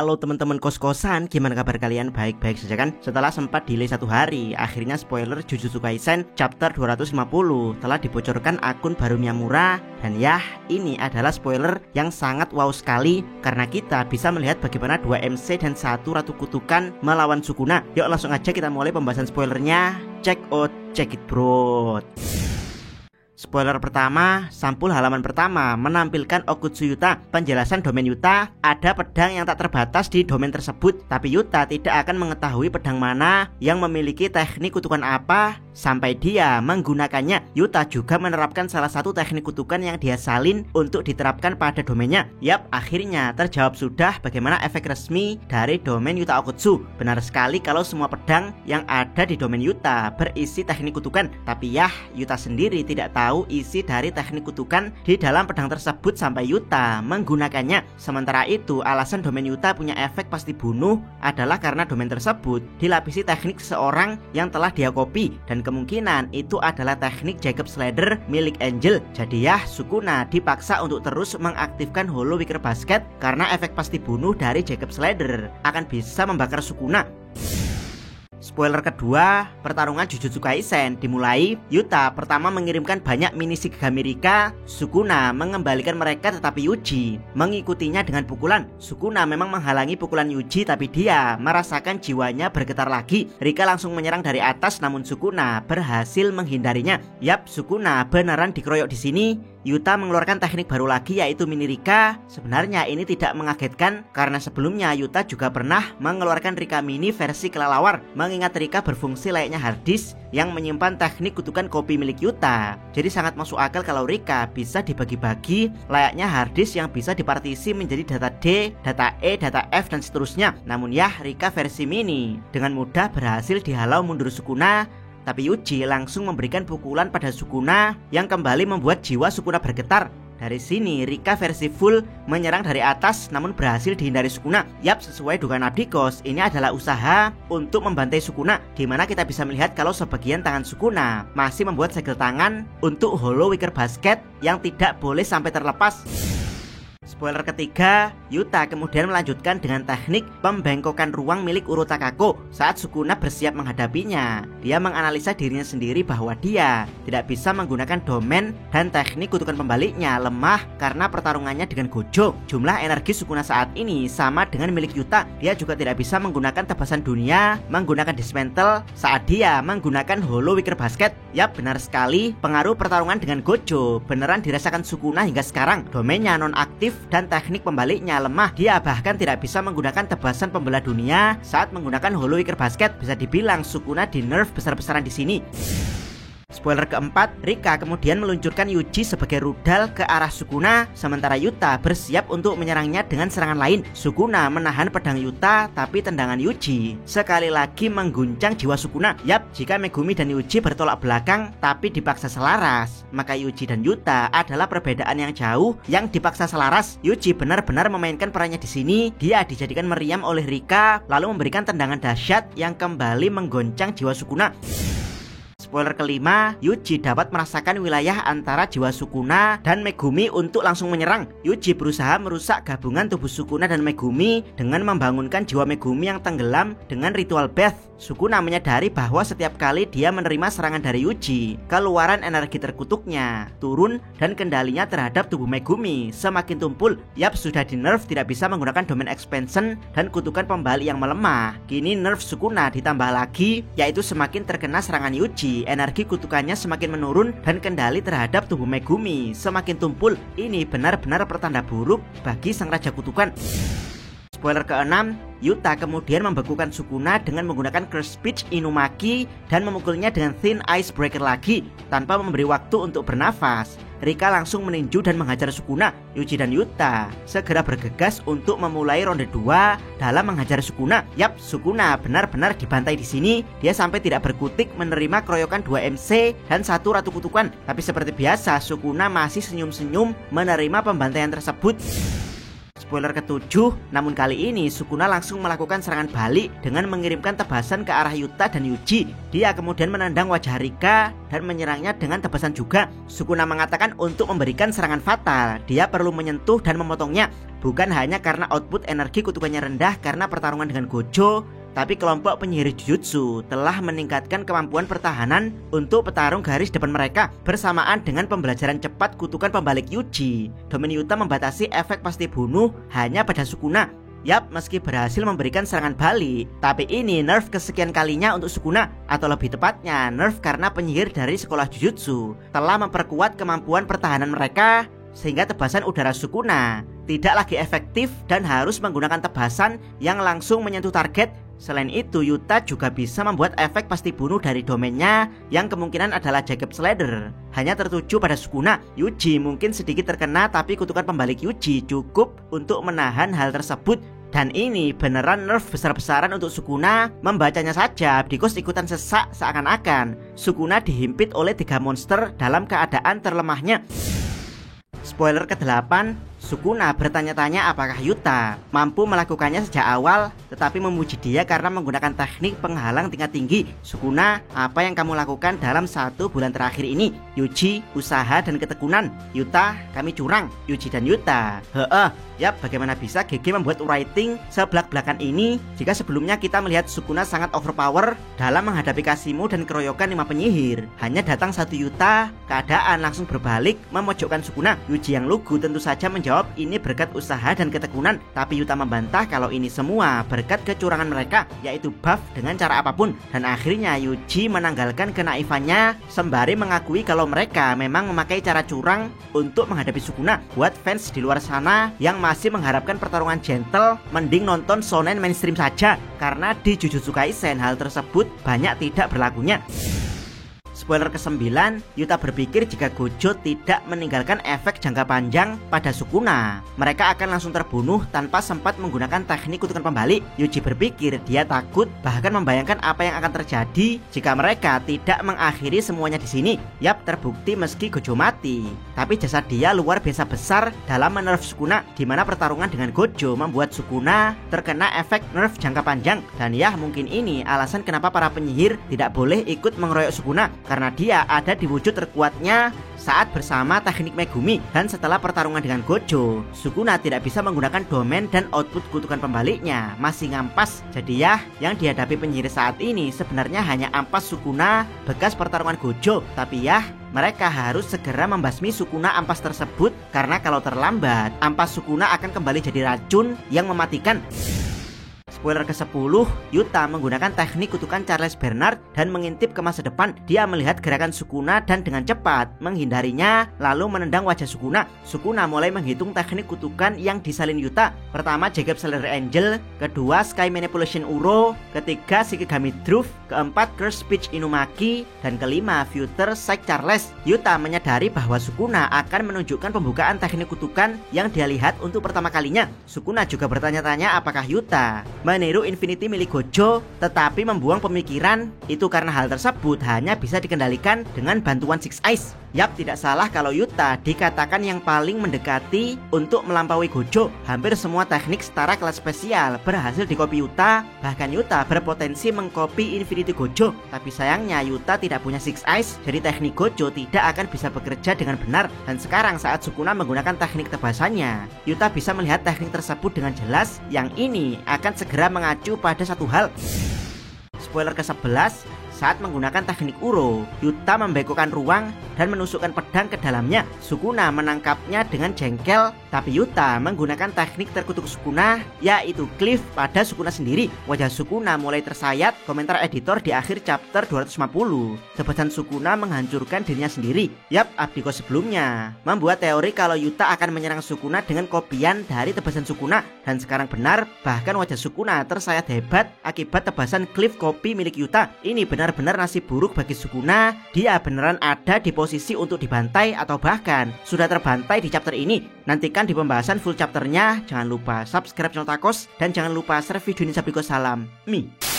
Halo teman-teman kos-kosan, gimana kabar kalian? Baik-baik saja kan? Setelah sempat delay 1 hari, akhirnya spoiler Jujutsu Kaisen chapter 250 telah dibocorkan akun baru Miyamura. Dan ya, ini adalah spoiler yang sangat wow sekali karena kita bisa melihat bagaimana 2 MC dan 1 Ratu Kutukan melawan Sukuna. Yuk langsung aja kita mulai pembahasan spoilernya. Check it bro. Spoiler pertama, sampul halaman pertama menampilkan Okutsu Yuta. Penjelasan domain Yuta, ada pedang yang tak terbatas di domain tersebut, tapi Yuta tidak akan mengetahui pedang mana yang memiliki teknik kutukan apa sampai dia menggunakannya. Yuta juga menerapkan salah satu teknik kutukan yang dia salin untuk diterapkan pada domainnya. Yap, akhirnya terjawab sudah bagaimana efek resmi dari domain Yuta Okutsu. Benar sekali kalau semua pedang yang ada di domain Yuta berisi teknik kutukan, tapi ya, Yuta sendiri tidak tahu isi dari teknik kutukan di dalam pedang tersebut sampai Yuta menggunakannya. Sementara itu, alasan domain Yuta punya efek pasti bunuh adalah karena domain tersebut dilapisi teknik seseorang yang telah dia copy, dan kemungkinan itu adalah teknik Jacob Slider milik Angel. Jadi ya, Sukuna dipaksa untuk terus mengaktifkan Hollow Wicker Basket karena efek pasti bunuh dari Jacob Slider akan bisa membakar Sukuna. Spoiler kedua, pertarungan Jujutsu Kaisen dimulai. Yuta pertama mengirimkan banyak mini Shikigami Rika. Sukuna mengembalikan mereka tetapi Yuji mengikutinya dengan pukulan. Sukuna memang menghalangi pukulan Yuji, tapi dia merasakan jiwanya bergetar lagi. Rika langsung menyerang dari atas, namun Sukuna berhasil menghindarinya. Yap, Sukuna beneran dikeroyok di sini. Yuta mengeluarkan teknik baru lagi, yaitu mini Rika. Sebenarnya ini tidak mengagetkan karena sebelumnya Yuta juga pernah mengeluarkan Rika mini versi kelelawar, mengingat Rika berfungsi layaknya hard disk yang menyimpan teknik kutukan kopi milik Yuta. Jadi sangat masuk akal kalau Rika bisa dibagi-bagi layaknya hard disk yang bisa dipartisi menjadi data D, data E, data F, dan seterusnya. Namun ya, Rika versi mini dengan mudah berhasil dihalau mundur Sukuna. Tapi Yuji langsung memberikan pukulan pada Sukuna yang kembali membuat jiwa Sukuna bergetar. Dari sini Rika versi full menyerang dari atas namun berhasil dihindari Sukuna. Yap, sesuai dugaan Abdikos, ini adalah usaha untuk membantai Sukuna, dimana kita bisa melihat kalau sebagian tangan Sukuna masih membuat segel tangan untuk Hollow Wicker Basket yang tidak boleh sampai terlepas. Spoiler ketiga, Yuta kemudian melanjutkan dengan teknik pembengkokan ruang milik Urotakako. Saat Sukuna bersiap menghadapinya, dia menganalisa dirinya sendiri bahwa dia tidak bisa menggunakan domain dan teknik kutukan pembaliknya lemah karena pertarungannya dengan Gojo. Jumlah energi Sukuna saat ini sama dengan milik Yuta. Dia juga tidak bisa menggunakan tebasan dunia, menggunakan dismantle saat dia menggunakan Hollow Wicker Basket. Yap, benar sekali, pengaruh pertarungan dengan Gojo beneran dirasakan Sukuna hingga sekarang. Domainnya nonaktif dan teknik pembaliknya lemah. Dia bahkan tidak bisa menggunakan tebasan pembelah dunia saat menggunakan Hollow Wicker Basket. Bisa dibilang Sukuna di nerf besar-besaran di sini. Spoiler keempat, Rika kemudian meluncurkan Yuji sebagai rudal ke arah Sukuna, sementara Yuta bersiap untuk menyerangnya dengan serangan lain. Sukuna menahan pedang Yuta, tapi tendangan Yuji sekali lagi mengguncang jiwa Sukuna. Yap, jika Megumi dan Yuji bertolak belakang tapi dipaksa selaras, maka Yuji dan Yuta adalah perbedaan yang jauh yang dipaksa selaras. Yuji benar-benar memainkan perannya di sini. Dia dijadikan meriam oleh Rika, lalu memberikan tendangan dahsyat yang kembali menggoncang jiwa Sukuna. Spoiler kelima, Yuji dapat merasakan wilayah antara jiwa Sukuna dan Megumi untuk langsung menyerang. Yuji berusaha merusak gabungan tubuh Sukuna dan Megumi dengan membangunkan jiwa Megumi yang tenggelam dengan ritual bath. Sukuna menyadari bahwa setiap kali dia menerima serangan dari Yuji, keluaran energi terkutuknya turun dan kendalinya terhadap tubuh Megumi semakin tumpul. Yap, sudah di nerf tidak bisa menggunakan domain expansion dan kutukan pembalik yang melemah. Kini nerf Sukuna ditambah lagi, yaitu semakin terkena serangan Yuji, energi kutukannya semakin menurun dan kendali terhadap tubuh Megumi semakin tumpul. Ini benar-benar pertanda buruk bagi sang raja kutukan. Spoiler keenam, Yuta kemudian membekukan Sukuna dengan menggunakan Curse Speech Inumaki dan memukulnya dengan Thin Ice Breaker lagi tanpa memberi waktu untuk bernafas. Rika langsung meninju dan menghajar Sukuna. Yuji dan Yuta segera bergegas untuk memulai ronde 2 dalam menghajar Sukuna. Yap, Sukuna benar-benar dibantai di sini. Dia sampai tidak berkutik menerima keroyokan 2 MC dan 1 Ratu Kutukan. Tapi seperti biasa, Sukuna masih senyum-senyum menerima pembantaian tersebut. Spoiler ketujuh, namun kali ini Sukuna langsung melakukan serangan balik dengan mengirimkan tebasan ke arah Yuta dan Yuji. Dia kemudian menendang wajah Rika dan menyerangnya dengan tebasan juga. Sukuna mengatakan untuk memberikan serangan fatal, dia perlu menyentuh dan memotongnya. Bukan hanya karena output energi kutukannya rendah karena pertarungan dengan Gojo, tapi kelompok penyihir Jujutsu telah meningkatkan kemampuan pertahanan untuk petarung garis depan mereka bersamaan dengan pembelajaran cepat kutukan pembalik Yuji. Domain Yuta membatasi efek pasti bunuh hanya pada Sukuna. Yap, meski berhasil memberikan serangan balik, tapi ini nerf kesekian kalinya untuk Sukuna, atau lebih tepatnya nerf karena penyihir dari sekolah Jujutsu telah memperkuat kemampuan pertahanan mereka sehingga tebasan udara Sukuna tidak lagi efektif dan harus menggunakan tebasan yang langsung menyentuh target. Selain itu, Yuta juga bisa membuat efek pasti bunuh dari domainnya yang kemungkinan adalah Jagged Slider hanya tertuju pada Sukuna. Yuji mungkin sedikit terkena, tapi kutukan pembalik Yuji cukup untuk menahan hal tersebut. Dan ini beneran nerf besar-besaran untuk Sukuna. Membacanya saja, Abdikos ikutan sesak seakan-akan Sukuna dihimpit oleh 3 monster dalam keadaan terlemahnya. Spoiler ke-8, Sukuna bertanya-tanya apakah Yuta mampu melakukannya sejak awal, tetapi memuji dia karena menggunakan teknik penghalang tingkat tinggi. Sukuna, apa yang kamu lakukan dalam 1 bulan terakhir ini? Yuji, usaha dan ketekunan. Yuta, kami curang. Yuji dan Yuta, yap, bagaimana bisa GG membuat writing sebelak-belakan ini jika sebelumnya kita melihat Sukuna sangat overpower dalam menghadapi Kasimu dan keroyokan 5 penyihir. Hanya datang 1 Yuta, keadaan langsung berbalik memojokkan Sukuna. Yuji yang lugu tentu saja menjawab ini berkat usaha dan ketekunan, tapi Yuta membantah kalau ini semua berkat kecurangan mereka, yaitu buff dengan cara apapun. Dan akhirnya Yuji menanggalkan kenaifannya sembari mengakui kalau mereka memang memakai cara curang untuk menghadapi Sukuna. Buat fans di luar sana yang masih mengharapkan pertarungan gentle, mending nonton shonen mainstream saja, karena di Jujutsu Kaisen hal tersebut banyak tidak berlakunya. Spoiler ke-9, Yuta berpikir jika Gojo tidak meninggalkan efek jangka panjang pada Sukuna, mereka akan langsung terbunuh tanpa sempat menggunakan teknik kutukan pembalik. Yuji berpikir dia takut, bahkan membayangkan apa yang akan terjadi jika mereka tidak mengakhiri semuanya di sini. Yap, terbukti meski Gojo mati, tapi jasa dia luar biasa besar dalam menerf Sukuna, di mana pertarungan dengan Gojo membuat Sukuna terkena efek nerf jangka panjang. Dan ya, mungkin ini alasan kenapa para penyihir tidak boleh ikut mengeroyok Sukuna, karena dia ada di wujud terkuatnya saat bersama teknik Megumi. Dan setelah pertarungan dengan Gojo, Sukuna tidak bisa menggunakan domain dan output kutukan pembaliknya, masih ngampas. Jadi ya, yang dihadapi penyihir saat ini sebenarnya hanya ampas Sukuna bekas pertarungan Gojo. Tapi ya, mereka harus segera membasmi Sukuna ampas tersebut, karena kalau terlambat, ampas Sukuna akan kembali jadi racun yang mematikan. Spoiler ke-10, Yuta menggunakan teknik kutukan Charles Bernard dan mengintip ke masa depan. Dia melihat gerakan Sukuna dan dengan cepat menghindarinya, lalu menendang wajah Sukuna. Sukuna mulai menghitung teknik kutukan yang disalin Yuta. Pertama, Jagged Slider Angel, kedua, Sky Manipulation Uro, ketiga, Shikigami Drift, keempat, Curse Speech Inumaki, dan kelima, Future Psych Charles. Yuta menyadari bahwa Sukuna akan menunjukkan pembukaan teknik kutukan yang dia lihat untuk pertama kalinya. Sukuna juga bertanya-tanya apakah Yuta meniru Infinity milik Gojo, tetapi membuang pemikiran itu karena hal tersebut hanya bisa dikendalikan dengan bantuan Six Eyes. Yap, tidak salah kalau Yuta dikatakan yang paling mendekati untuk melampaui Gojo. Hampir semua teknik setara kelas spesial berhasil dikopi Yuta, bahkan Yuta berpotensi mengkopi Infinity Gojo. Tapi sayangnya Yuta tidak punya Six Eyes, jadi teknik Gojo tidak akan bisa bekerja dengan benar. Dan sekarang saat Sukuna menggunakan teknik tebasannya, Yuta bisa melihat teknik tersebut dengan jelas. Yang ini akan segera mengacu pada satu hal. Spoiler ke-11, saat menggunakan teknik Uro, Yuta membengkokkan ruang dan menusukkan pedang ke dalamnya. Sukuna menangkapnya dengan jengkel, tapi Yuta menggunakan teknik terkutuk Sukuna, yaitu Cliff pada Sukuna sendiri. Wajah Sukuna mulai tersayat. Komentar editor di akhir chapter 250, tebasan Sukuna menghancurkan dirinya sendiri. Yap, Abdikos sebelumnya membuat teori kalau Yuta akan menyerang Sukuna dengan kopian dari tebasan Sukuna, dan sekarang benar, bahkan wajah Sukuna tersayat hebat akibat tebasan Cliff kopi milik Yuta. Ini benar-benar nasib buruk bagi Sukuna. Dia beneran ada di posisi untuk dibantai atau bahkan sudah terbantai di chapter ini. Nantikan di pembahasan full chapternya. Jangan lupa subscribe channel Takos dan jangan lupa share video ini. Salam Mi.